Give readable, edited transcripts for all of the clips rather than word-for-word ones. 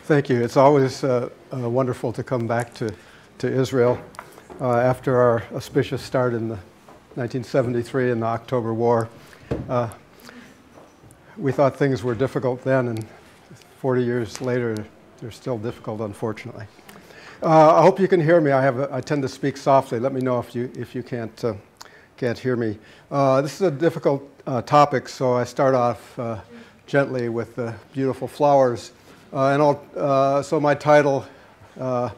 Thank you. It's always wonderful to come back to Israel after our auspicious start in the 1973 in the October War. We thought things were difficult then, and 40 years later, they're still difficult, unfortunately. I hope you can hear me. I tend to speak softly. Let me know if you can't hear me. This is a difficult topic, so I start off gently with the beautiful flowers. So my title, the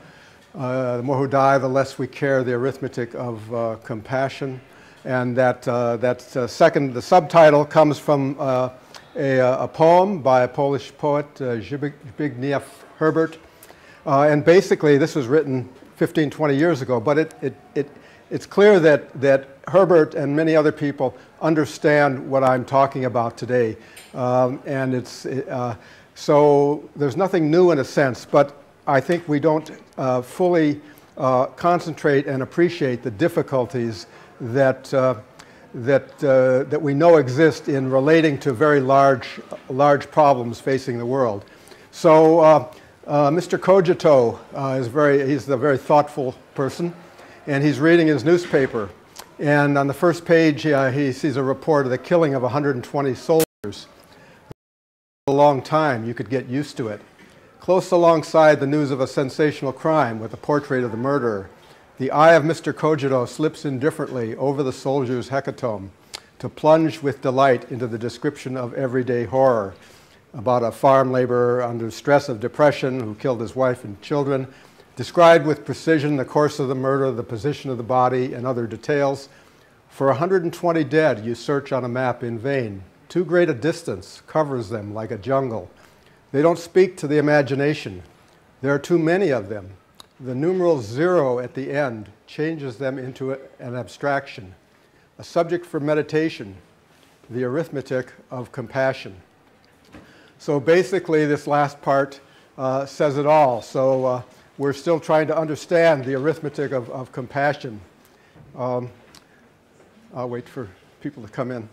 more who die, the less we care, the arithmetic of compassion. And the subtitle comes from a poem by a Polish poet, Zbigniew Herbert. And basically, this was written 15, 20 years ago, but it's clear that Herbert and many other people understand what I'm talking about today. So there's nothing new in a sense, but I think we don't fully concentrate and appreciate the difficulties that we know exist in relating to very large problems facing the world. So Mr. Cogito he's a very thoughtful person, and he's reading his newspaper. And on the first page, he sees a report of the killing of 120 soldiers. A long time, you could get used to it. Close alongside the news of a sensational crime with a portrait of the murderer, the eye of Mr. Cogito slips indifferently over the soldier's hecatomb to plunge with delight into the description of everyday horror about a farm laborer under stress of depression who killed his wife and children, described with precision the course of the murder, the position of the body, and other details. For 120 dead, you search on a map in vain. Too great a distance covers them like a jungle. They don't speak to the imagination. There are too many of them. The numeral 0 at the end changes them into an abstraction, a subject for meditation, the arithmetic of compassion. So basically, this last part says it all. So we're still trying to understand the arithmetic of compassion. I'll wait for people to come in.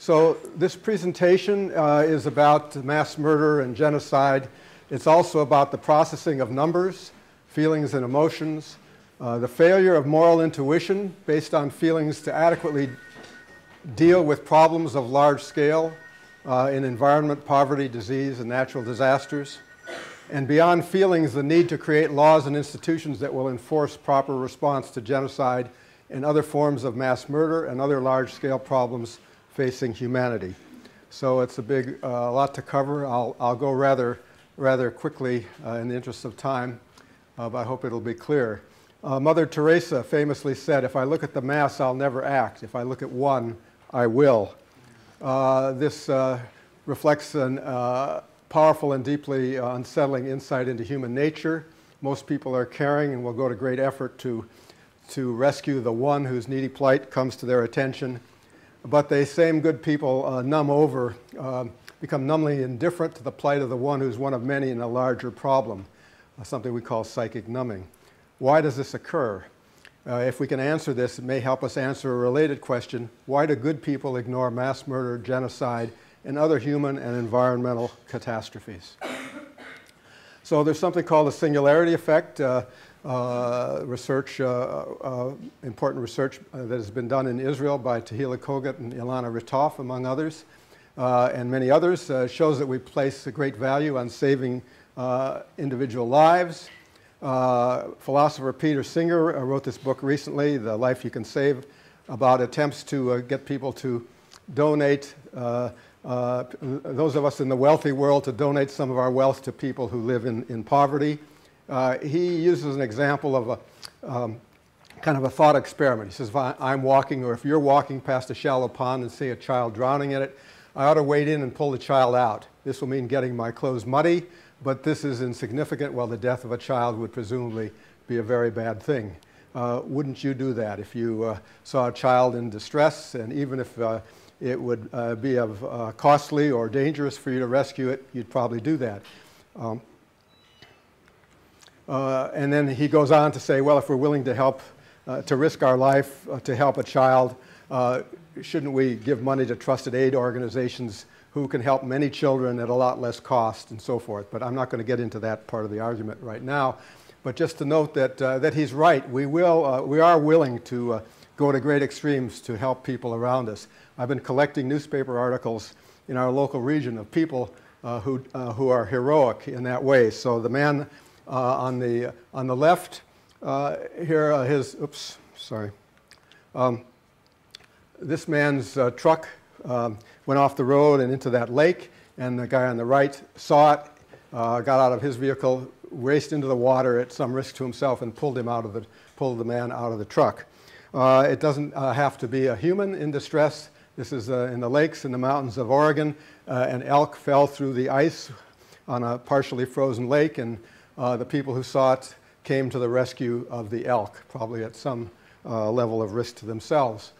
So this presentation is about mass murder and genocide. It's also about the processing of numbers, feelings and emotions, the failure of moral intuition based on feelings to adequately deal with problems of large scale in environment, poverty, disease, and natural disasters. And beyond feelings, the need to create laws and institutions that will enforce proper response to genocide and other forms of mass murder and other large-scale problems facing humanity. So it's a lot to cover. I'll go rather quickly in the interest of time, but I hope it'll be clear. Mother Teresa famously said, "If I look at the mass, I'll never act. If I look at one, I will." This reflects a powerful and deeply unsettling insight into human nature. Most people are caring and will go to great effort to rescue the one whose needy plight comes to their attention. But they same good people become numbly indifferent to the plight of the one who's one of many in a larger problem, something we call psychic numbing. Why does this occur? If we can answer this, it may help us answer a related question: why do good people ignore mass murder, genocide, and other human and environmental catastrophes? So there's something called the singularity effect. Important research that has been done in Israel by Tehila Kogat and Ilana Ritov, among others, and many others, shows that we place a great value on saving individual lives. Philosopher Peter Singer wrote this book recently, The Life You Can Save, about attempts to get people to donate, those of us in the wealthy world, to donate some of our wealth to people who live in poverty. He uses an example of kind of a thought experiment. He says, if I'm walking, or if you're walking past a shallow pond and see a child drowning in it, I ought to wade in and pull the child out. This will mean getting my clothes muddy, but this is insignificant, while the death of a child would presumably be a very bad thing. Wouldn't you do that if you saw a child in distress, and even if it would be costly or dangerous for you to rescue it, you'd probably do that. And then he goes on to say, well, if we're willing to help, to risk our life to help a child, shouldn't we give money to trusted aid organizations who can help many children at a lot less cost and so forth? But I'm not going to get into that part of the argument right now. But just to note that he's right. We are willing to go to great extremes to help people around us. I've been collecting newspaper articles in our local region of people who are heroic in that way. So the man on the left here, this man's truck went off the road and into that lake, and the guy on the right saw it, got out of his vehicle, raced into the water at some risk to himself, and pulled the man out of the truck. It doesn't have to be a human in distress. This is in the lakes in the mountains of Oregon. An elk fell through the ice on a partially frozen lake, and the people who saw it came to the rescue of the elk, probably at some level of risk to themselves.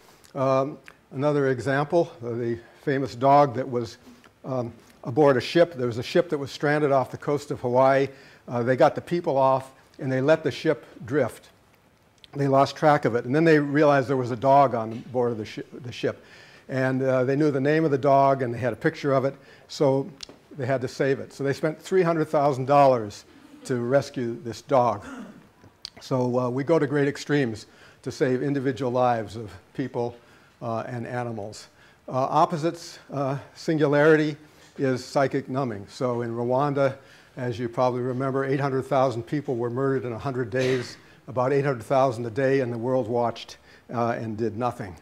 Another example, the famous dog that was aboard a ship. There was a ship that was stranded off the coast of Hawaii. They got the people off, and they let the ship drift. They lost track of it, and then they realized there was a dog on board of the ship. And they knew the name of the dog, and they had a picture of it, so they had to save it. So they spent $300,000 to rescue this dog. So we go to great extremes to save individual lives of people and animals. Opposites, singularity, is psychic numbing. So in Rwanda, as you probably remember, 800,000 people were murdered in 100 days, about 800,000 a day, and the world watched and did nothing.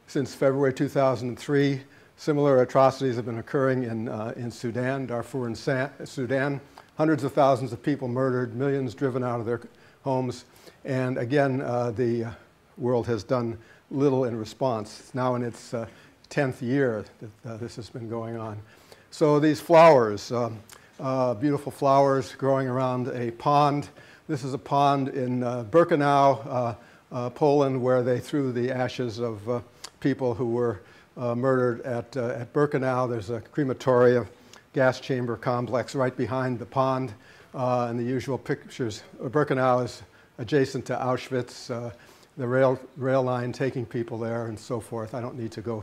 Since February 2003, similar atrocities have been occurring in Sudan, Darfur and Sudan. Hundreds of thousands of people murdered, millions driven out of their homes. And again, the world has done little in response. It's now in its 10th year that this has been going on. So these flowers, beautiful flowers growing around a pond. This is a pond in Birkenau, Poland, where they threw the ashes of people who were murdered at Birkenau. There's a crematoria, gas chamber complex right behind the pond. And the usual pictures, Birkenau is adjacent to Auschwitz, the rail line taking people there and so forth. I don't need to go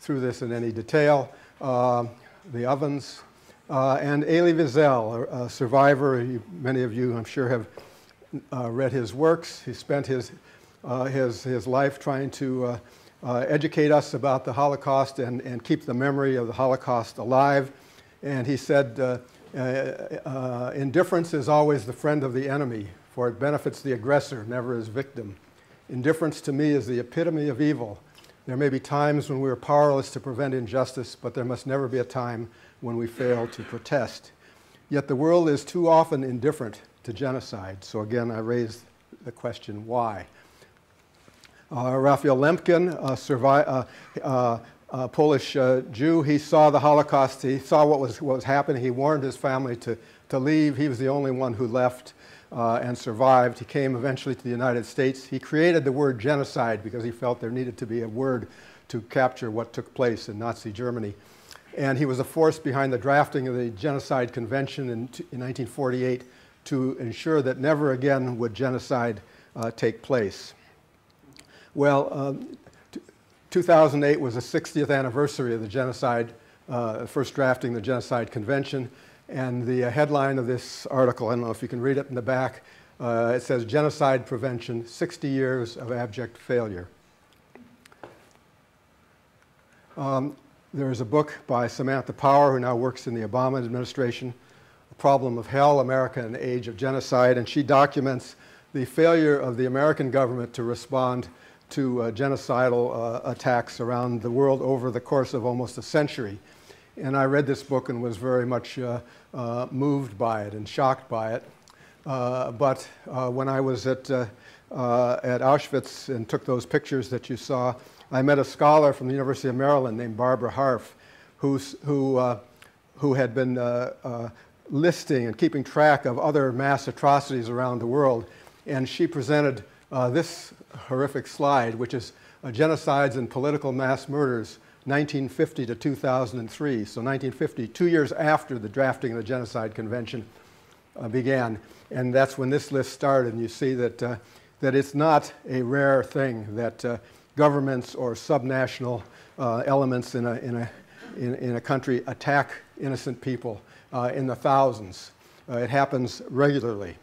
through this in any detail. The ovens. And Elie Wiesel, a survivor. Many of you, I'm sure, have read his works. He spent his life trying to educate us about the Holocaust and keep the memory of the Holocaust alive. And he said, indifference is always the friend of the enemy, for it benefits the aggressor, never his victim. Indifference to me is the epitome of evil. There may be times when we are powerless to prevent injustice, but there must never be a time when we fail to protest. Yet the world is too often indifferent to genocide. So again, I raise the question, why? Raphael Lemkin, a Polish Jew, he saw the Holocaust. He saw what was happening. He warned his family to leave. He was the only one who left and survived. He came eventually to the United States. He created the word genocide because he felt there needed to be a word to capture what took place in Nazi Germany. And he was a force behind the drafting of the Genocide Convention in 1948 to ensure that never again would genocide take place. Well, 2008 was the 60th anniversary of the genocide, first drafting the Genocide Convention. And the headline of this article, I don't know if you can read it in the back, it says, "Genocide Prevention, 60 Years of Abject Failure." There is a book by Samantha Power, who now works in the Obama administration, "The Problem of Hell, America in the Age of Genocide," and she documents the failure of the American government to respond to genocidal attacks around the world over the course of almost a century. And I read this book and was very much moved by it and shocked by it. But when I was at Auschwitz and took those pictures that you saw, I met a scholar from the University of Maryland named Barbara Harf, who had been listing and keeping track of other mass atrocities around the world. And she presented this horrific slide, which is genocides and political mass murders, 1950 to 2003. So 1950, 2 years after the drafting of the Genocide Convention began. And that's when this list started. And you see that, that it's not a rare thing that governments or subnational elements in a country attack innocent people in the thousands. It happens regularly.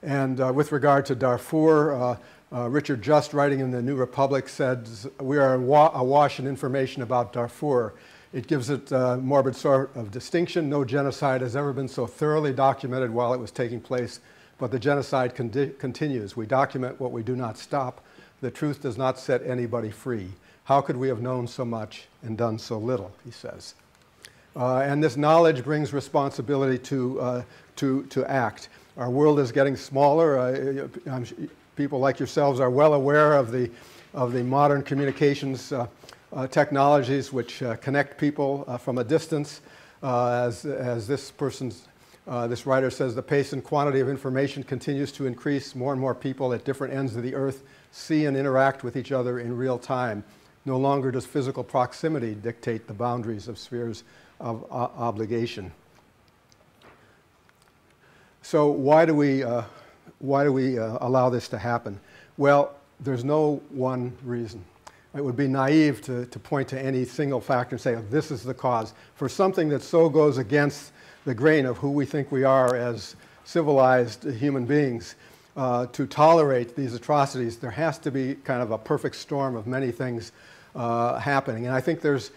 And with regard to Darfur, Richard Just, writing in the New Republic, said, "We are awash in information about Darfur. It gives it a morbid sort of distinction. No genocide has ever been so thoroughly documented while it was taking place, but the genocide continues. We document what we do not stop. The truth does not set anybody free. How could we have known so much and done so little?" he says. And this knowledge brings responsibility to act. Our world is getting smaller. People like yourselves are well aware of the modern communications technologies which connect people from a distance. As this writer says, the pace and quantity of information continues to increase. More and more people at different ends of the earth see and interact with each other in real time. No longer does physical proximity dictate the boundaries of spheres of obligation. So why do we allow this to happen? Well, there's no one reason. It would be naive to point to any single factor and say, oh, this is the cause. For something that so goes against the grain of who we think we are as civilized human beings, to tolerate these atrocities, there has to be kind of a perfect storm of many things happening. And I think there's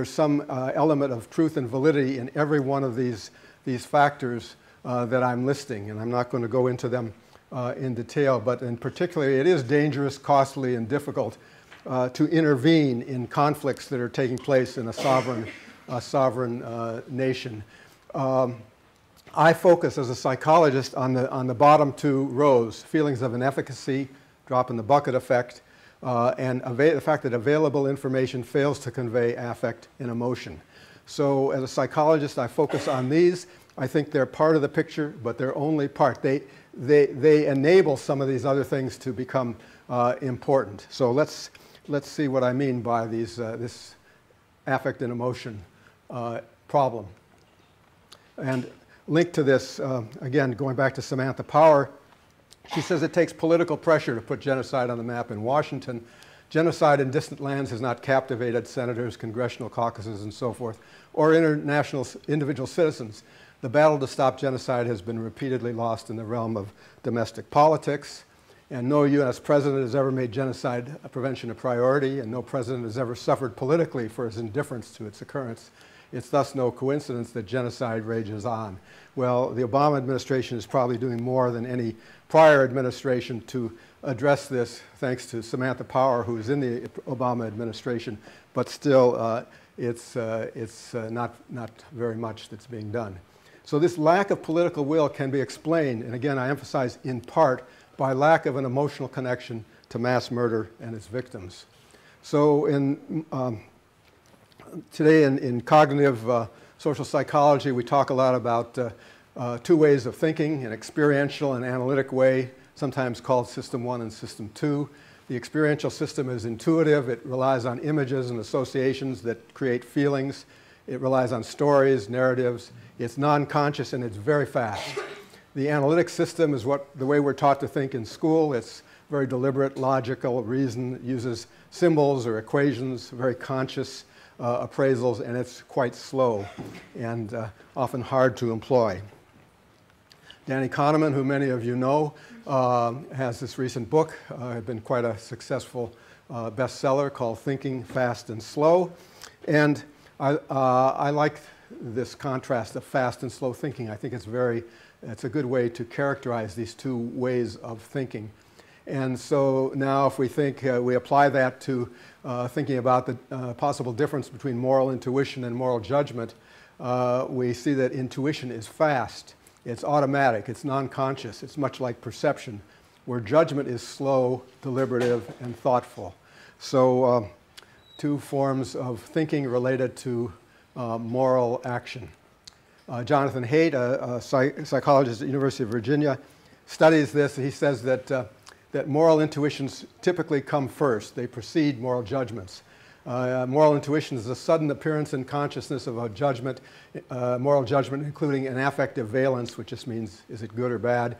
some element of truth and validity in every one of these factors that I'm listing, and I'm not going to go into them in detail, but in particular, it is dangerous, costly, and difficult to intervene in conflicts that are taking place in a sovereign nation. I focus as a psychologist on the bottom two rows: feelings of inefficacy, drop in the bucket effect, and the fact that available information fails to convey affect and emotion. So as a psychologist, I focus on these. I think they're part of the picture, but they're only part. They enable some of these other things to become important. So let's see what I mean by this affect and emotion problem. And linked to this, again, going back to Samantha Power, she says it takes political pressure to put genocide on the map in Washington. Genocide in distant lands has not captivated senators, congressional caucuses, and so forth, or individual citizens. The battle to stop genocide has been repeatedly lost in the realm of domestic politics, and no U.S. president has ever made genocide prevention a priority, and no president has ever suffered politically for his indifference to its occurrence. It's thus no coincidence that genocide rages on. Well, the Obama administration is probably doing more than any prior administration to address this, thanks to Samantha Power, who is in the Obama administration, but still it's not very much that's being done. So this lack of political will can be explained, and again I emphasize in part, by lack of an emotional connection to mass murder and its victims. So today in cognitive social psychology, we talk a lot about two ways of thinking: an experiential and analytic way, sometimes called System 1 and System 2. The experiential system is intuitive. It relies on images and associations that create feelings. It relies on stories, narratives. It's non-conscious, and it's very fast. The analytic system is the way we're taught to think in school. It's very deliberate, logical, reason, uses symbols or equations, very conscious appraisals, and it's quite slow and often hard to employ. Danny Kahneman, who many of you know, has this recent book, been quite a successful bestseller, called Thinking Fast and Slow. And I like this contrast of fast and slow thinking. I think it's a good way to characterize these two ways of thinking. And so now if we apply that to thinking about the possible difference between moral intuition and moral judgment, we see that intuition is fast, it's automatic, it's non-conscious, it's much like perception, where judgment is slow, deliberative, and thoughtful. So two forms of thinking related to moral action. Jonathan Haidt, a psychologist at the University of Virginia, studies this. He says that moral intuitions typically come first. They precede moral judgments. Moral intuition is a sudden appearance in consciousness of a judgment, moral judgment, including an affective valence, which just means is it good or bad.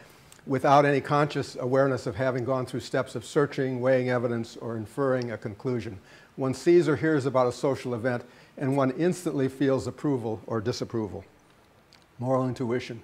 without any conscious awareness of having gone through steps of searching, weighing evidence, or inferring a conclusion. One sees or hears about a social event, and one instantly feels approval or disapproval. Moral intuition.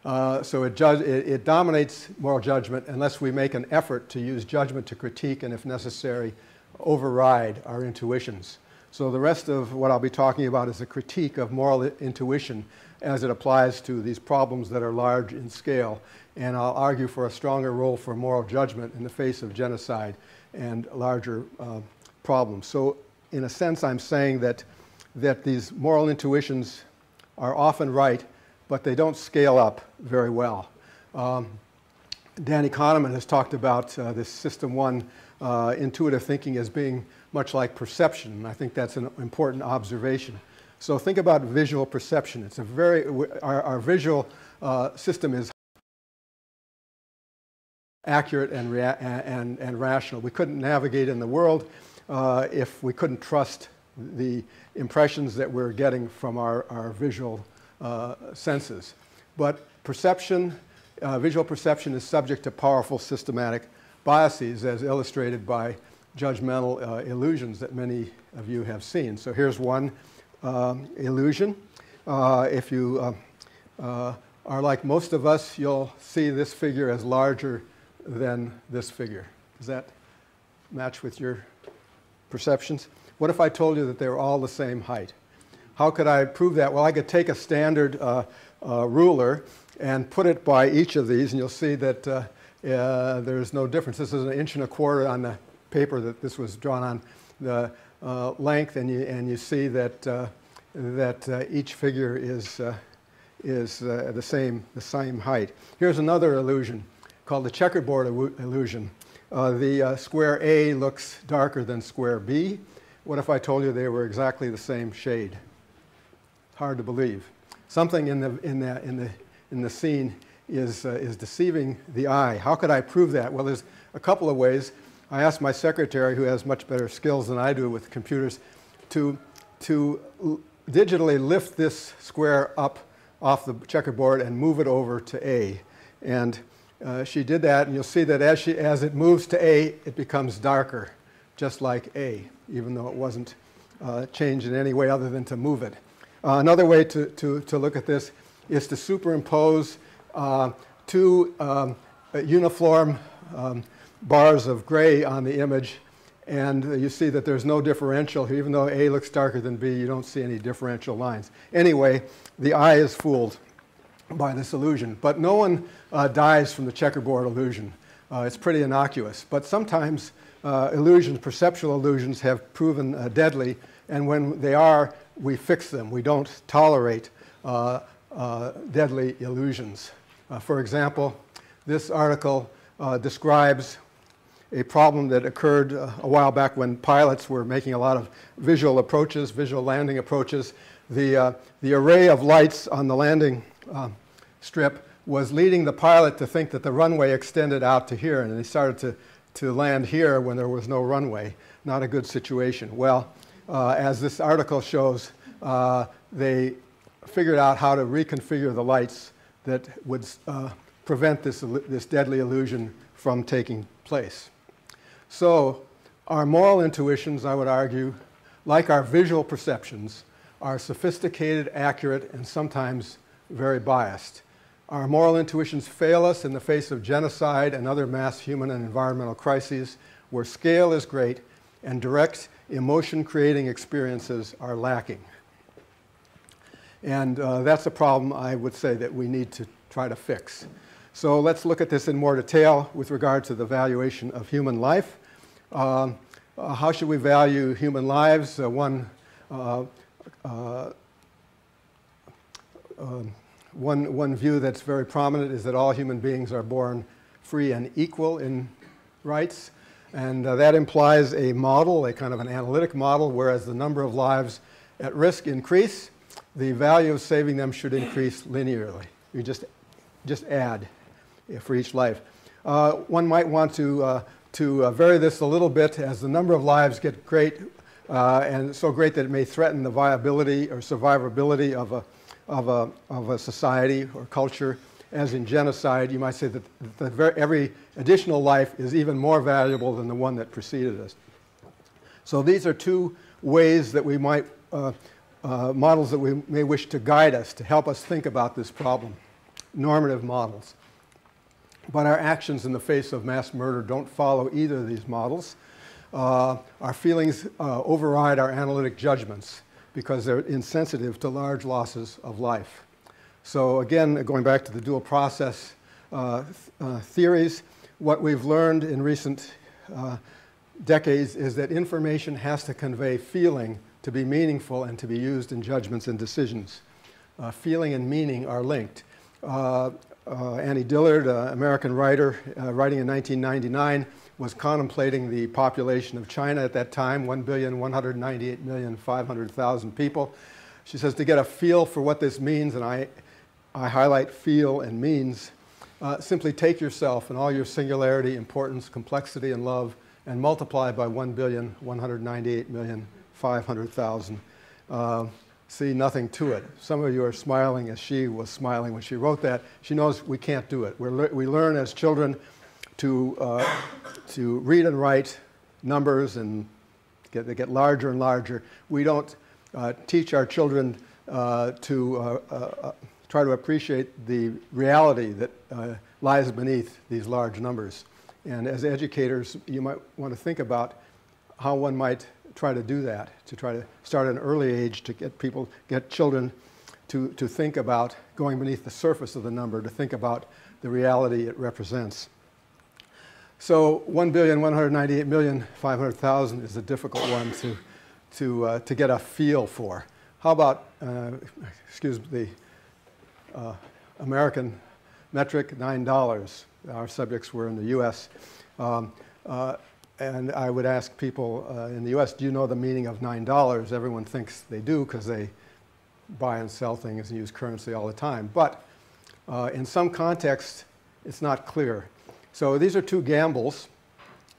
So it dominates moral judgment unless we make an effort to use judgment to critique and, if necessary, override our intuitions. So the rest of what I'll be talking about is a critique of moral intuition as it applies to these problems that are large in scale. And I'll argue for a stronger role for moral judgment in the face of genocide and larger problems. So in a sense, I'm saying that these moral intuitions are often right, but they don't scale up very well. Danny Kahneman has talked about this System 1 intuitive thinking as being much like perception, and I think that's an important observation. So think about visual perception. It's a our visual system is accurate and rational. We couldn't navigate in the world if we couldn't trust the impressions that we're getting from our visual senses. But perception, visual perception is subject to powerful systematic biases as illustrated by judgmental illusions that many of you have seen. So here's one illusion. If you are like most of us, you'll see this figure as larger than this figure. Does that match with your perceptions? What if I told you that they were all the same height? How could I prove that? Well, I could take a standard ruler and put it by each of these, and you'll see that there's no difference. This is 1.25 inches on the paper that this was drawn on, the length, and you see that each figure is the same height. Here's another illusion called the checkerboard illusion. The square A looks darker than square B. What if I told you they were exactly the same shade? Hard to believe. Something in the scene is deceiving the eye. How could I prove that? Well, there's a couple of ways. I asked my secretary, who has much better skills than I do with computers, to digitally lift this square up off the checkerboard and move it over to A. And she did that, and you'll see that as it moves to A, it becomes darker, just like A, even though it wasn't changed in any way other than to move it. Another way to look at this is to superimpose two uniform bars of gray on the image, and you see that there's no differential here. Even though A looks darker than B, you don't see any differential lines. Anyway, the eye is fooled by this illusion. But no one dies from the checkerboard illusion. It's pretty innocuous. But sometimes illusions, perceptual illusions, have proven deadly, and when they are, we fix them. We don't tolerate deadly illusions. For example, this article describes a problem that occurred a while back when pilots were making a lot of visual approaches, visual landing approaches. The array of lights on the landing strip was leading the pilot to think that the runway extended out to here, and they started to land here when there was no runway. Not a good situation. Well, as this article shows, they figured out how to reconfigure the lights that would prevent this deadly illusion from taking place. So our moral intuitions, I would argue, like our visual perceptions, are sophisticated, accurate, and sometimes very biased. Our moral intuitions fail us in the face of genocide and other mass human and environmental crises where scale is great and direct emotion-creating experiences are lacking. And that's a problem I would say that we need to try to fix. So let's look at this in more detail with regard to the valuation of human life. How should we value human lives? One view that's very prominent is that all human beings are born free and equal in rights. And that implies a model, a kind of an analytic model, whereas the number of lives at risk increase, the value of saving them should increase linearly. You just add for each life. One might want to vary this a little bit as the number of lives get great, and so great that it may threaten the viability or survivability of a society or culture. as in genocide, you might say that every additional life is even more valuable than the one that preceded us. So these are two ways that we might, models that we may wish to guide us, to help us think about this problem, normative models. But our actions in the face of mass murder don't follow either of these models. Our feelings override our analytic judgments because they're insensitive to large losses of life. So again, going back to the dual process theories, what we've learned in recent decades is that information has to convey feeling to be meaningful and to be used in judgments and decisions. Feeling and meaning are linked. Annie Dillard, an American writer, writing in 1999, was contemplating the population of China at that time, 1,198,500,000 people. She says, to get a feel for what this means, and I highlight feel and means, simply take yourself and all your singularity, importance, complexity, and love, and multiply by 1,198,500,000. See nothing to it. Some of you are smiling as she was smiling when she wrote that. She knows we can't do it. We learn as children to read and write numbers, and they get larger and larger. We don't teach our children to try to appreciate the reality that lies beneath these large numbers. And as educators, you might want to think about how one might try to do that, to try to start at an early age to get children to think about going beneath the surface of the number, to think about the reality it represents. So 1,198,500,000 is a difficult one to get a feel for. How about, excuse the American metric, $9. Our subjects were in the U.S. And I would ask people in the U.S., do you know the meaning of $9? Everyone thinks they do because they buy and sell things and use currency all the time. But in some contexts, it's not clear. So these are two gambles,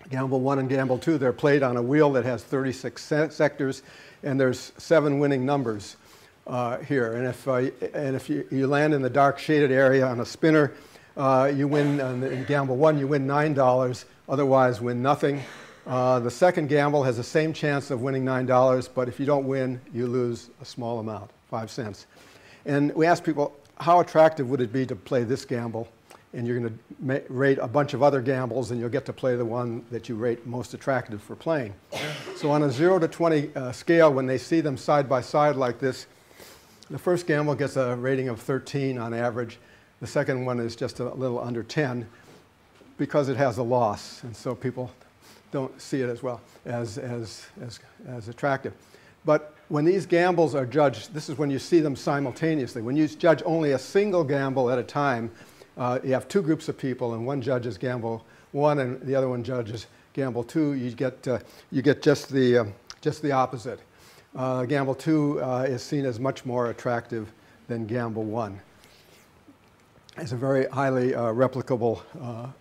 gamble 1 and gamble 2. They're played on a wheel that has 36 sectors, and there's 7 winning numbers here. And if you land in the dark shaded area on a spinner, you win, in gamble 1, you win $9, otherwise win nothing. The second gamble has the same chance of winning $9, but if you don't win, you lose a small amount, 5 cents. And we ask people, how attractive would it be to play this gamble? And you're going to rate a bunch of other gambles, and you'll get to play the one that you rate most attractive for playing. So on a 0 to 20 scale, when they see them side by side like this, the first gamble gets a rating of 13 on average. The second one is just a little under 10 because it has a loss, and so people don't see it as well as attractive. But when these gambles are judged, this is when you see them simultaneously. When you judge only a single gamble at a time, you have 2 groups of people, and one judges gamble 1 and the other one judges gamble 2. You get just the opposite. Gamble 2 is seen as much more attractive than gamble 1. It's a very highly replicable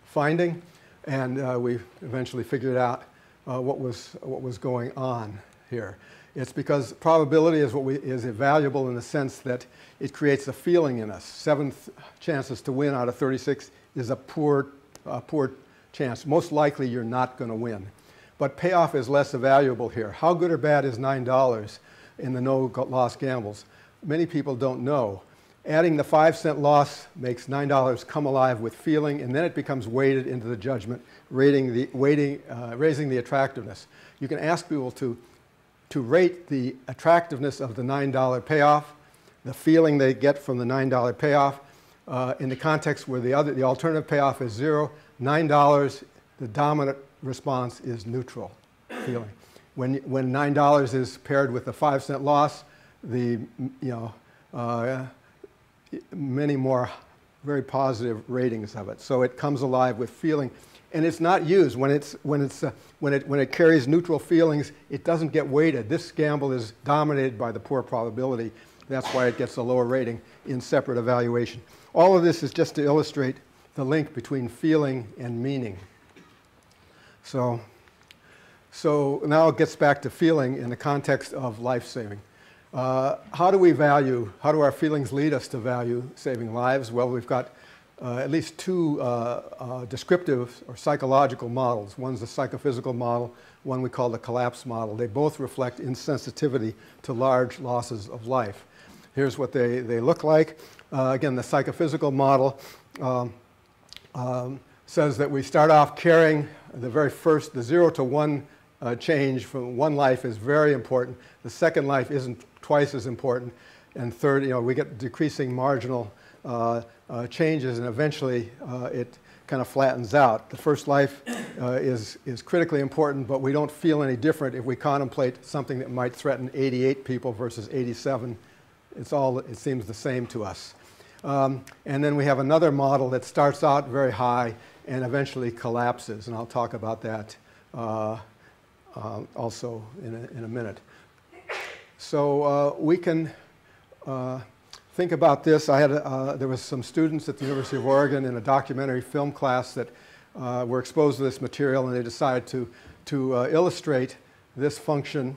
finding, and we eventually figured out what was going on here. It's because probability is valuable in the sense that it creates a feeling in us. 7 chances to win out of 36 is a poor chance. Most likely you're not going to win. But payoff is less valuable here. How good or bad is $9 in the no-loss gambles? Many people don't know. Adding the 5-cent loss makes $9 come alive with feeling, and then it becomes weighted into the judgment, raising the attractiveness. You can ask people to rate the attractiveness of the $9 payoff, the feeling they get from the $9 payoff, in the context where the alternative payoff is 0. $9, the dominant response is neutral feeling. When $9 is paired with a 5-cent loss, many more very positive ratings of it. So it comes alive with feeling, and it's not used when it carries neutral feelings. It doesn't get weighted. This gamble is dominated by the poor probability. That's why it gets a lower rating in separate evaluation. All of this is just to illustrate the link between feeling and meaning. So now it gets back to feeling in the context of life-saving. How do our feelings lead us to value saving lives? Well, we've got at least two descriptive or psychological models. One's the psychophysical model, one we call the collapse model. They both reflect insensitivity to large losses of life. Here's what they look like. Again, the psychophysical model says that we start off carrying the very first, the 0 to 1 change from one life is very important. The second life isn't twice as important. And third, we get decreasing marginal changes, and eventually it kind of flattens out. The first life is critically important, but we don't feel any different if we contemplate something that might threaten 88 people versus 87. It seems the same to us. And then we have another model that starts out very high and eventually collapses, and I'll talk about that also in a minute. So we can think about this. There was some students at the University of Oregon in a documentary film class that were exposed to this material, and they decided to illustrate this function,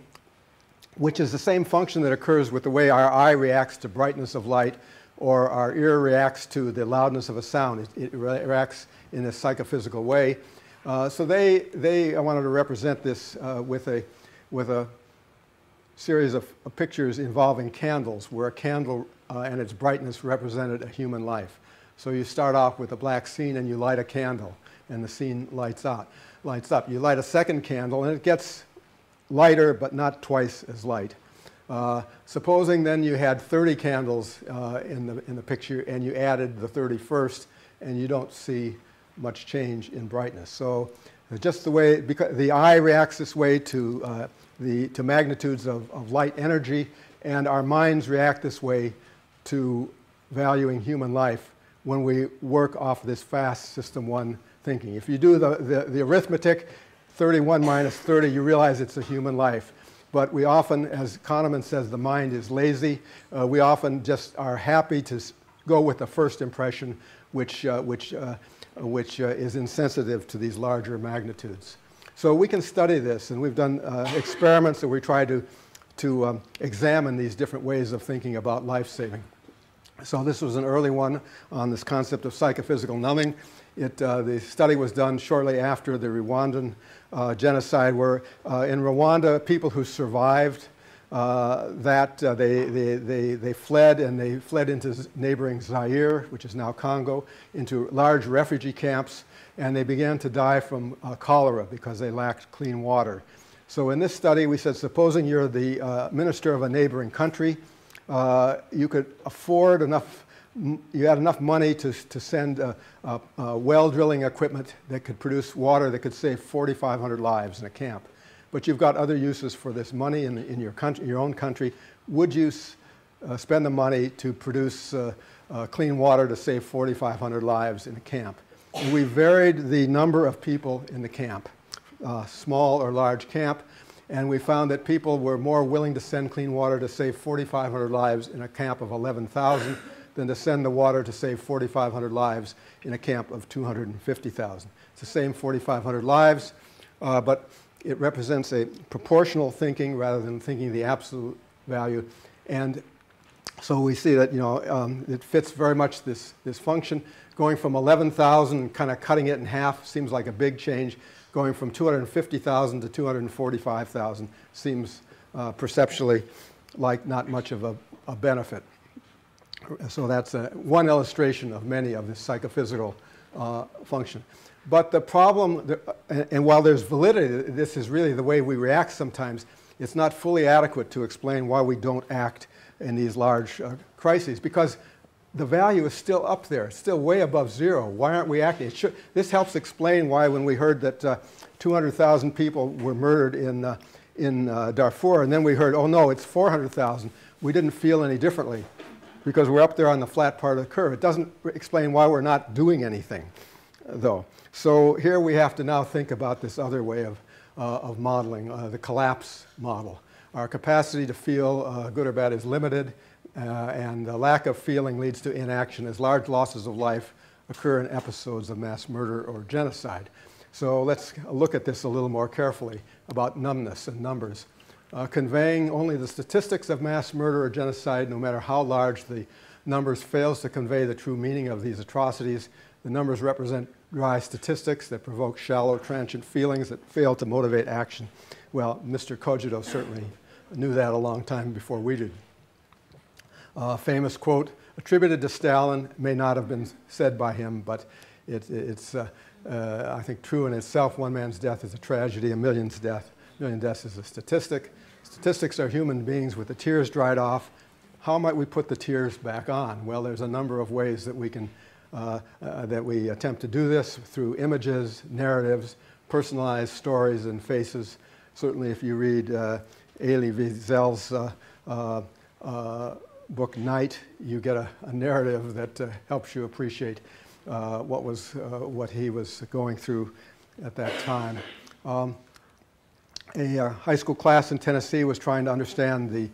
which is the same function that occurs with the way our eye reacts to brightness of light, or our ear reacts to the loudness of a sound. It reacts in a psychophysical way. So I wanted to represent this with a series of pictures involving candles, where a candle and its brightness represented a human life. So you start off with a black scene and you light a candle, and the scene lights up. You light a second candle and it gets lighter but not twice as light. Supposing then you had 30 candles in the picture and you added the 31st, and you don't see much change in brightness. So just the way, because the eye reacts this way to magnitudes of light energy, and our minds react this way to valuing human life when we work off this fast system 1 thinking. If you do the arithmetic, 31 minus 30, you realize it's a human life. But we often, as Kahneman says, the mind is lazy. We often just are happy to go with the first impression, which is insensitive to these larger magnitudes. So we can study this, and we've done experiments that we try to examine these different ways of thinking about life-saving. So this was an early one on this concept of psychophysical numbing. The study was done shortly after the Rwandan genocide, where in Rwanda, people who survived they fled, and they fled into neighboring Zaire, which is now Congo, into large refugee camps, and they began to die from cholera because they lacked clean water. So in this study, we said, supposing you're the minister of a neighboring country, you could afford enough, you had enough money to send well drilling equipment that could produce water that could save 4,500 lives in a camp. But you've got other uses for this money in your country, your own country. Would you spend the money to produce clean water to save 4,500 lives in a camp? And we varied the number of people in the camp, small or large camp, and we found that people were more willing to send clean water to save 4,500 lives in a camp of 11,000 than to send the water to save 4,500 lives in a camp of 250,000. It's the same 4,500 lives, but it represents a proportional thinking rather than thinking the absolute value. And so we see that it fits very much this function. Going from 11,000, kind of cutting it in half, seems like a big change. Going from 250,000 to 245,000 seems perceptually like not much of a benefit. So that's one illustration of many of this psychophysical function. But the problem, and while there's validity, this is really the way we react sometimes, it's not fully adequate to explain why we don't act in these large crises, because the value is still up there. It's still way above zero. Why aren't we acting? This helps explain why when we heard that 200,000 people were murdered in Darfur, and then we heard, oh no, it's 400,000, we didn't feel any differently because we're up there on the flat part of the curve. It doesn't explain why we're not doing anything, though. So here we have to now think about this other way of modeling, the collapse model. Our capacity to feel good or bad is limited, and the lack of feeling leads to inaction as large losses of life occur in episodes of mass murder or genocide. So let's look at this a little more carefully about numbness and numbers. Conveying only the statistics of mass murder or genocide, no matter how large the numbers fails to convey the true meaning of these atrocities. The numbers represent dry statistics that provoke shallow, transient feelings that fail to motivate action. Well, Mr. Cogito certainly knew that a long time before we did. Famous quote attributed to Stalin, may not have been said by him, but it's I think true in itself. One man's death is a tragedy, a million deaths is a statistic. Statistics are human beings with the tears dried off. How might we put the tears back on? Well, there's a number of ways that we can that we attempt to do this through images, narratives, personalized stories and faces. Certainly if you read Elie Wiesel's book Night, you get a narrative that helps you appreciate what he was going through at that time. A high school class in Tennessee was trying to understand the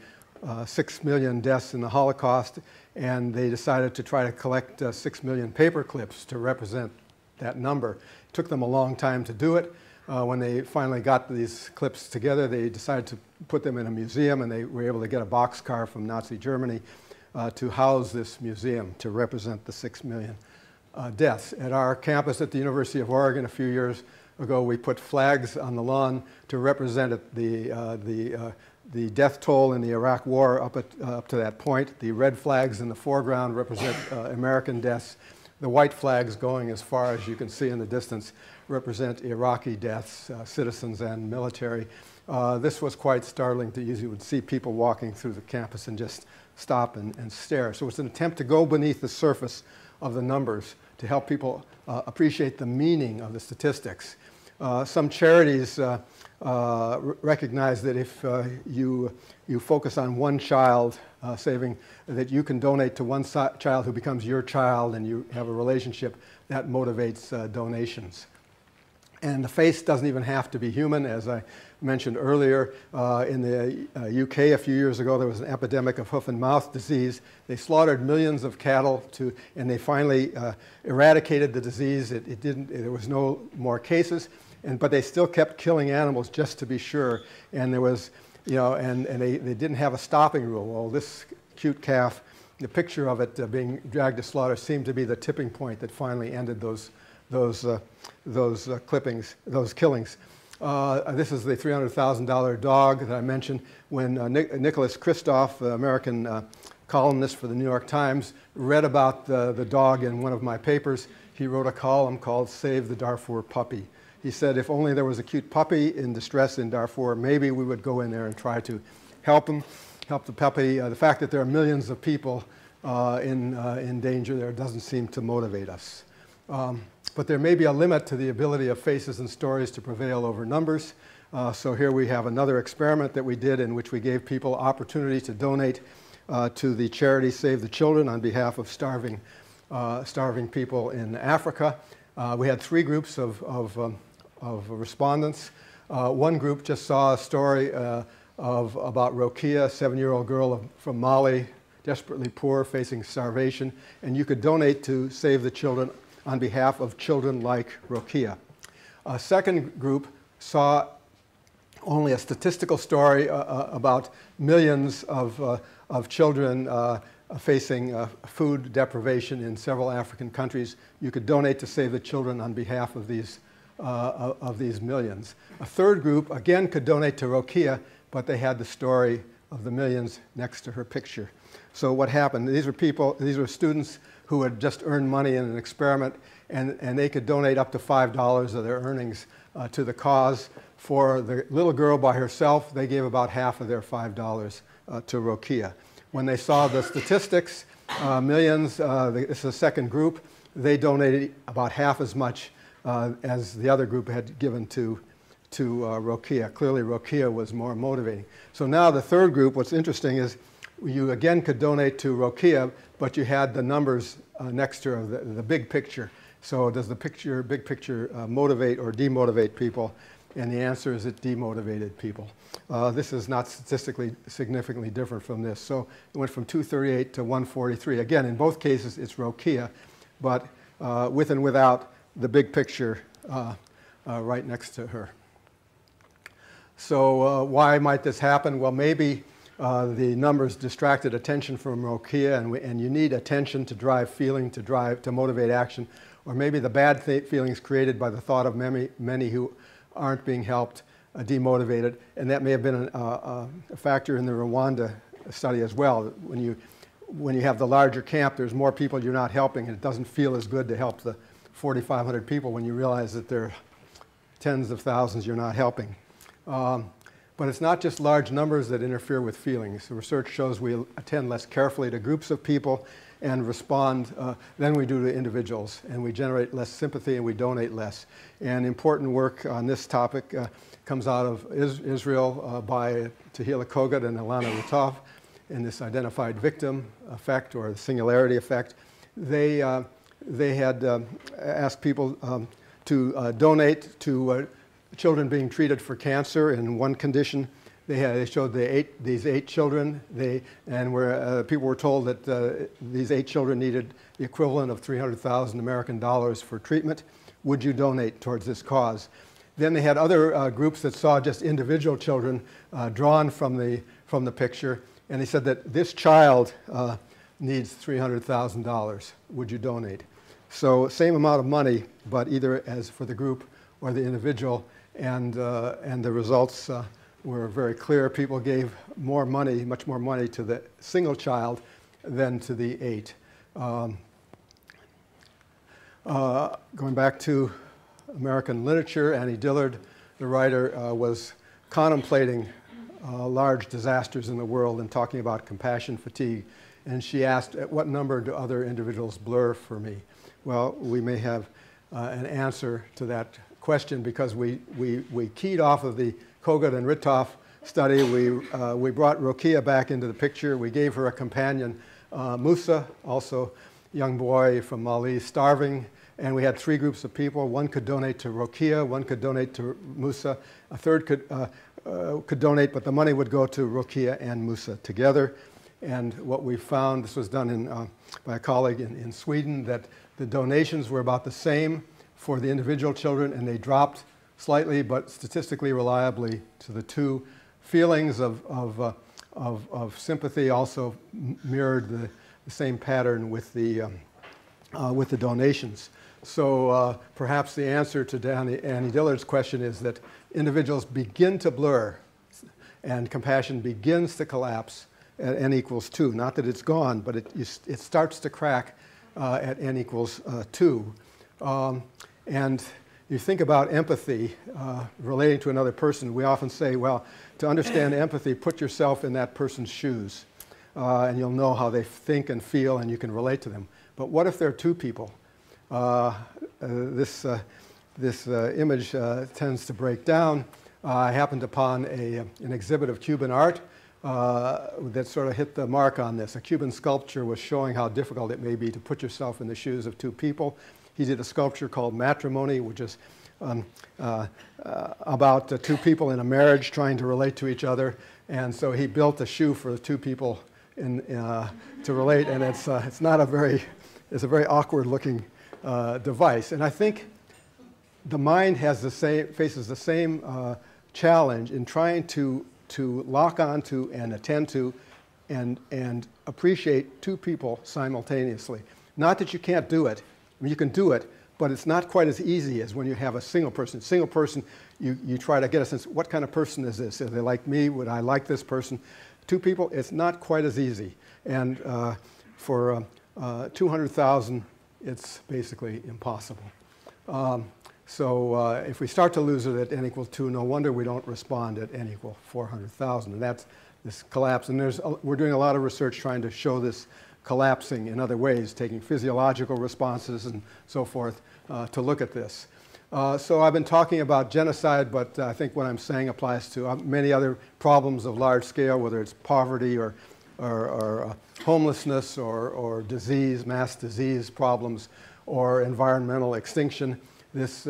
6 million deaths in the Holocaust, and they decided to try to collect 6 million paper clips to represent that number. It took them a long time to do it. When they finally got these clips together, they decided to put them in a museum, and they were able to get a boxcar from Nazi Germany to house this museum to represent the 6 million deaths. At our campus at the University of Oregon a few years ago, we put flags on the lawn to represent the death toll in the Iraq War up to that point. The red flags in the foreground represent American deaths. The white flags going as far as you can see in the distance represent Iraqi deaths, citizens and military. This was quite startling to you would see people walking through the campus and just stop and stare. So it's an attempt to go beneath the surface of the numbers to help people appreciate the meaning of the statistics. Some charities recognize that if you focus on one child saving, that you can donate to one child who becomes your child and you have a relationship, that motivates donations. And the face doesn't even have to be human. As I mentioned earlier, in the UK a few years ago, there was an epidemic of hoof and mouth disease. They slaughtered millions of cattle and they finally eradicated the disease. There was no more cases, but they still kept killing animals just to be sure. And there was, and they didn't have a stopping rule. Well, this cute calf, the picture of it being dragged to slaughter seemed to be the tipping point that finally ended those killings. This is the $300,000 dog that I mentioned. When Nicholas Kristof, the American columnist for the New York Times, read about the dog in one of my papers, he wrote a column called Save the Darfur Puppy. He said if only there was a cute puppy in distress in Darfur, maybe we would go in there and try to help him, help the puppy. The fact that there are millions of people in danger there doesn't seem to motivate us. But there may be a limit to the ability of faces and stories to prevail over numbers. So here we have another experiment that we did in which we gave people opportunity to donate to the charity Save the Children on behalf of starving people in Africa. We had 3 groups of respondents. One group just saw a story about Rokia, a 7-year-old girl from Mali, desperately poor, facing starvation, and you could donate to Save the Children on behalf of children like Rokia. A second group saw only a statistical story about millions of children facing food deprivation in several African countries. You could donate to Save the Children on behalf of these millions. A third group, again, could donate to Rokia, but they had the story of the millions next to her picture. So what happened? These were students who had just earned money in an experiment, and they could donate up to $5 of their earnings to the cause. For the little girl by herself, they gave about half of their $5 to Rokia. When they saw the statistics, millions, this is a second group, they donated about half as much as the other group had given to Rokia. Clearly, Rokia was more motivating. So now the third group, what's interesting is you again could donate to Rokia, but you had the numbers next to her, the big picture. So does the big picture motivate or demotivate people? And the answer is it demotivated people. This is not statistically significantly different from this. So it went from 238 to 143. Again, in both cases, it's Rokia, but with and without the big picture right next to her. So why might this happen? Well, maybe The numbers distracted attention from Rokia, and you need attention to drive feeling, to motivate action, or maybe the bad feelings created by the thought of many who aren't being helped, demotivated, and that may have been a factor in the Rwanda study as well. When you have the larger camp, there's more people you're not helping, and it doesn't feel as good to help the 4,500 people when you realize that there are tens of thousands you're not helping. But it's not just large numbers that interfere with feelings. The research shows we attend less carefully to groups of people and respond than we do to individuals, and we generate less sympathy and we donate less. And important work on this topic comes out of Israel by Tehila Kogut and Ilana Ritov in this identified victim effect, or the singularity effect. They had asked people to donate to children being treated for cancer. In one condition, they showed these 8 children, people were told that these 8 children needed the equivalent of 300,000 American dollars for treatment. Would you donate towards this cause? Then they had other groups that saw just individual children drawn from the picture, and they said that this child needs $300,000. Would you donate? So same amount of money, but either as for the group or the individual, and the results were very clear. People gave more money, much more money, to the single child than to the 8. Going back to American literature, Annie Dillard, the writer, was contemplating large disasters in the world and talking about compassion fatigue. And she asked, at what number do other individuals blur for me? Well, we may have an answer to that question because we keyed off of the Kogut and Ritov study. We brought Rokia back into the picture. We gave her a companion, Musa, also a young boy from Mali, starving. And we had 3 groups of people. One could donate to Rokia, one could donate to Musa, a third could donate, but the money would go to Rokia and Musa together. And what we found, this was done by a colleague in Sweden, that the donations were about the same for the individual children, and they dropped slightly but statistically reliably to the 2. Feelings of sympathy also mirrored the same pattern with the donations. So perhaps the answer to Annie Dillard's question is that individuals begin to blur and compassion begins to collapse at n equals 2. Not that it's gone, but it starts to crack at n equals 2. And you think about empathy relating to another person. We often say, well, to understand empathy, put yourself in that person's shoes, and you'll know how they think and feel, and you can relate to them. But what if there are 2 people? This image tends to break down. I happened upon an exhibit of Cuban art that sort of hit the mark on this. A Cuban sculpture was showing how difficult it may be to put yourself in the shoes of 2 people. He did a sculpture called Matrimony, which is about 2 people in a marriage trying to relate to each other. And so he built a shoe for the 2 people to relate, and it's a very awkward-looking device. And I think the mind faces the same challenge in trying to lock onto and attend to and appreciate 2 people simultaneously. Not that you can't do it. I mean, you can do it, but it's not quite as easy as when you have a single person. Single person, you try to get a sense, what kind of person is this? Are they like me? Would I like this person? 2 people, it's not quite as easy. And for 200,000, it's basically impossible. So if we start to lose it at n equals 2, no wonder we don't respond at n equal 400,000. And that's this collapse. And we're doing a lot of research trying to show this collapsing in other ways, taking physiological responses and so forth to look at this. So I've been talking about genocide, but I think what I'm saying applies to many other problems of large scale, whether it's poverty or homelessness or disease, mass disease problems, or environmental extinction. This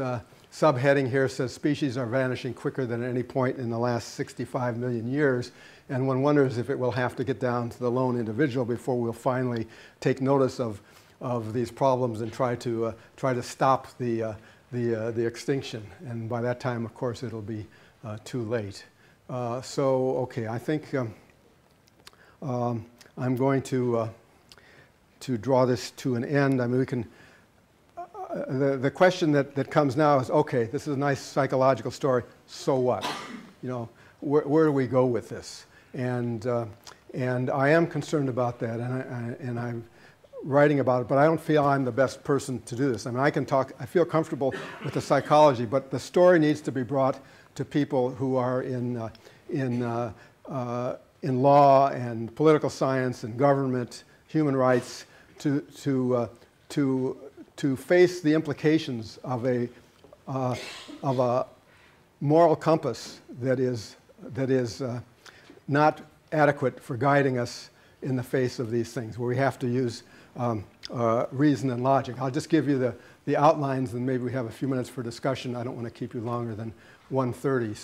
subheading here says species are vanishing quicker than at any point in the last 65 million years. And one wonders if it will have to get down to the lone individual before we'll finally take notice of these problems and try to stop the extinction. And by that time, of course, it'll be too late. So, okay, I think I'm going to draw this to an end. I mean, we can. The question that comes now is, okay, this is a nice psychological story. So what? You know, where do we go with this? And I am concerned about that, and I'm writing about it. But I don't feel I'm the best person to do this. I mean, I can talk. I feel comfortable with the psychology, but the story needs to be brought to people who are in law and political science and government, human rights, to face the implications of a moral compass that is not adequate for guiding us in the face of these things, where we have to use reason and logic. I'll just give you the outlines, and maybe we have a few minutes for discussion. I don't want to keep you longer than 1:30.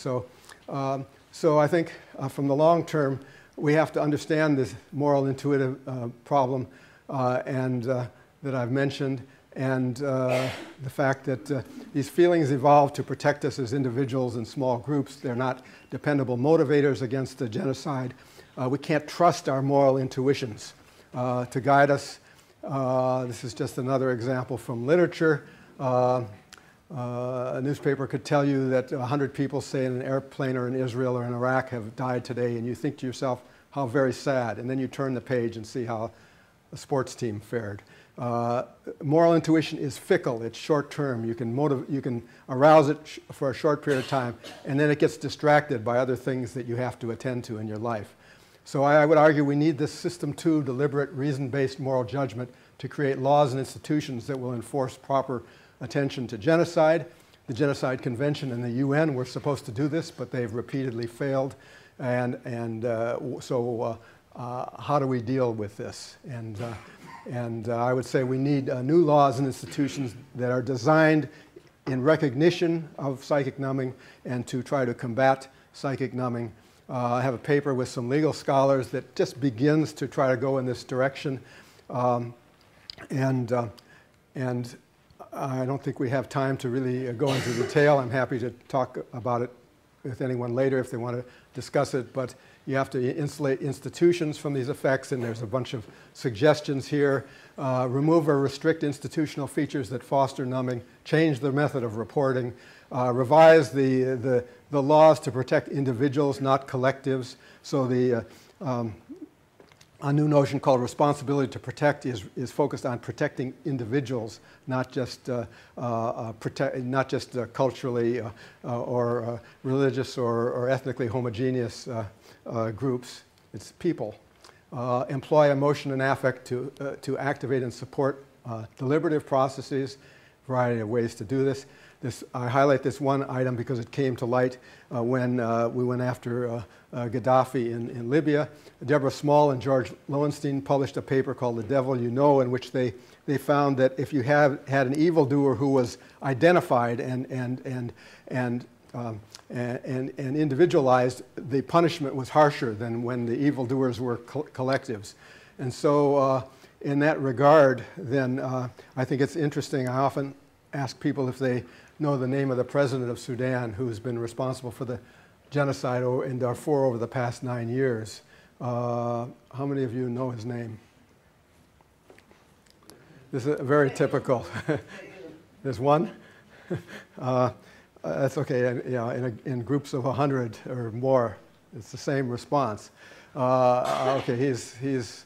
So I think from the long term, we have to understand this moral intuitive problem that I've mentioned, and the fact that these feelings evolve to protect us as individuals and small groups. They're not dependable motivators against the genocide. We can't trust our moral intuitions to guide us. This is just another example from literature. A newspaper could tell you that 100 people, say, in an airplane or in Israel or in Iraq have died today, and you think to yourself, how very sad. And then you turn the page and see how a sports team fared. Moral intuition is fickle. It's short-term. You can arouse it for a short period of time, and then it gets distracted by other things that you have to attend to in your life. So I would argue we need this system 2, deliberate, reason-based moral judgment, to create laws and institutions that will enforce proper attention to genocide. The Genocide Convention and the UN were supposed to do this, but they've repeatedly failed. So how do we deal with this? And I would say we need new laws and institutions that are designed in recognition of psychic numbing and to try to combat psychic numbing. I have a paper with some legal scholars that just begins to try to go in this direction. And I don't think we have time to really go into detail. I'm happy to talk about it with anyone later if they want to discuss it. But you have to insulate institutions from these effects, and there's a bunch of suggestions here. Remove or restrict institutional features that foster numbing. Change the method of reporting. Revise the laws to protect individuals, not collectives. So a new notion called responsibility to protect is focused on protecting individuals, not just culturally or religious or ethnically homogeneous groups. It's people. Employ emotion and affect to activate and support deliberative processes. Variety of ways to do this. I highlight this one item because it came to light when we went after Gaddafi in Libya. Deborah Small and George Lowenstein published a paper called The Devil You Know, in which they found that if you had an evildoer who was identified and individualized, the punishment was harsher than when the evildoers were collectives. And so in that regard, then I think it's interesting. I often ask people if they know the name of the president of Sudan who's been responsible for the genocide in Darfur over the past 9 years. How many of you know his name? This is very typical. There's one? That's okay. In groups of 100 or more, it's the same response. Okay, he's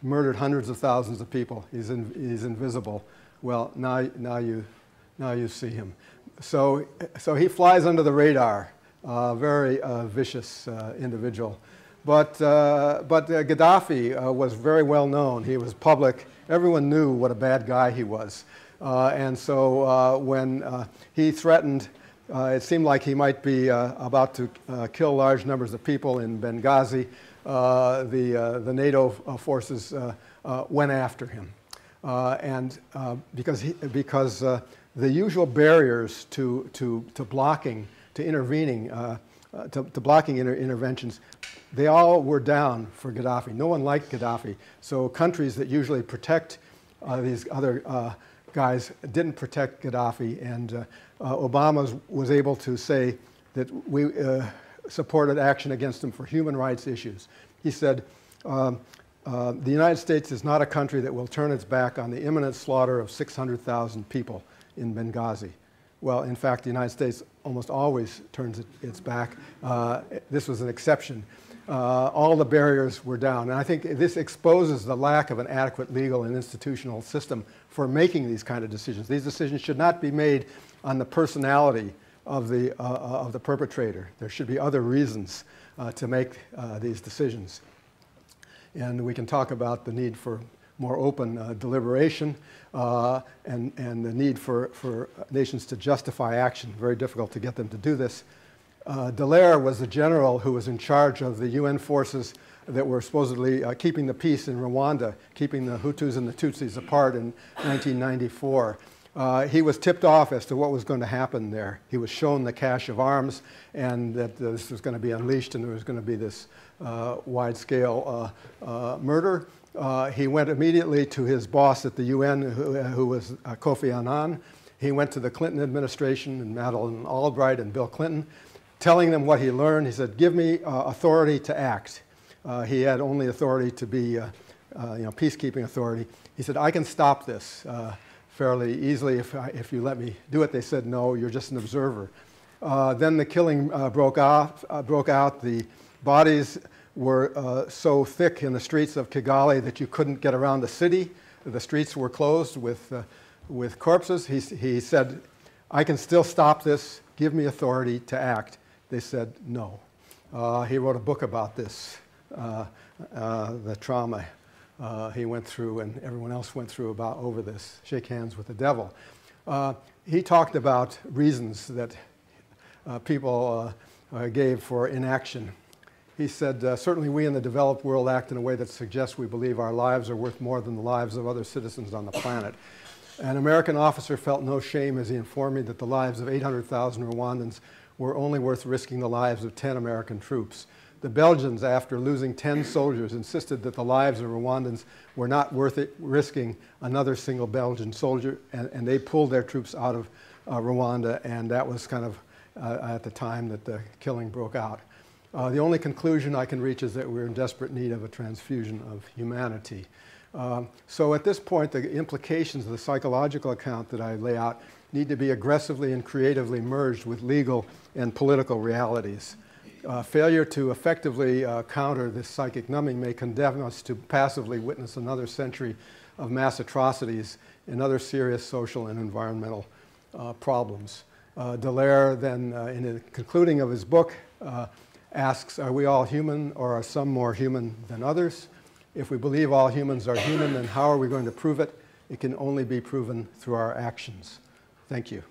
murdered hundreds of thousands of people. He's invisible. Well, now you see him. So he flies under the radar. Very vicious individual. But Gaddafi was very well known. He was public. Everyone knew what a bad guy he was. And so when he threatened, it seemed like he might be about to kill large numbers of people in Benghazi, the NATO forces went after him. Because the usual barriers to blocking, to intervening, to blocking interventions, they all were down for Gaddafi. No one liked Gaddafi. So countries that usually protect these other guys didn't protect Gaddafi. And Obama was able to say that we supported action against him for human rights issues. He said, the United States is not a country that will turn its back on the imminent slaughter of 600,000 people in Benghazi. Well, in fact, the United States almost always turns its back. This was an exception. All the barriers were down. And I think this exposes the lack of an adequate legal and institutional system for making these kind of decisions. These decisions should not be made on the personality of the perpetrator. There should be other reasons to make these decisions. And we can talk about the need for more open deliberation and the need for nations to justify action. Very difficult to get them to do this. Dallaire was the general who was in charge of the UN forces that were supposedly keeping the peace in Rwanda, keeping the Hutus and the Tutsis apart in 1994. He was tipped off as to what was going to happen there. He was shown the cache of arms and that this was going to be unleashed and there was going to be this wide-scale murder. He went immediately to his boss at the UN, who was Kofi Annan. He went to the Clinton administration and Madeleine Albright and Bill Clinton, telling them what he learned. He said, give me authority to act. He had only authority to be peacekeeping authority. He said, I can stop this fairly easily if you let me do it. They said, no, you're just an observer. Then the killing broke out. The bodies were so thick in the streets of Kigali that you couldn't get around the city. The streets were closed with corpses. He said, I can still stop this. Give me authority to act. They said, no. He wrote a book about this, the trauma he went through and everyone else went through over this, Shake Hands with the Devil. He talked about reasons that people gave for inaction. He said, certainly we in the developed world act in a way that suggests we believe our lives are worth more than the lives of other citizens on the planet. An American officer felt no shame as he informed me that the lives of 800,000 Rwandans were only worth risking the lives of 10 American troops. The Belgians, after losing 10 soldiers, insisted that the lives of Rwandans were not worth it risking another single Belgian soldier, and they pulled their troops out of Rwanda, and that was kind of at the time that the killing broke out. The only conclusion I can reach is that we're in desperate need of a transfusion of humanity. So at this point, the implications of the psychological account that I lay out need to be aggressively and creatively merged with legal and political realities. Failure to effectively counter this psychic numbing may condemn us to passively witness another century of mass atrocities and other serious social and environmental problems. Dallaire then, in the concluding of his book, asks, are we all human or are some more human than others? If we believe all humans are human, then how are we going to prove it? It can only be proven through our actions. Thank you.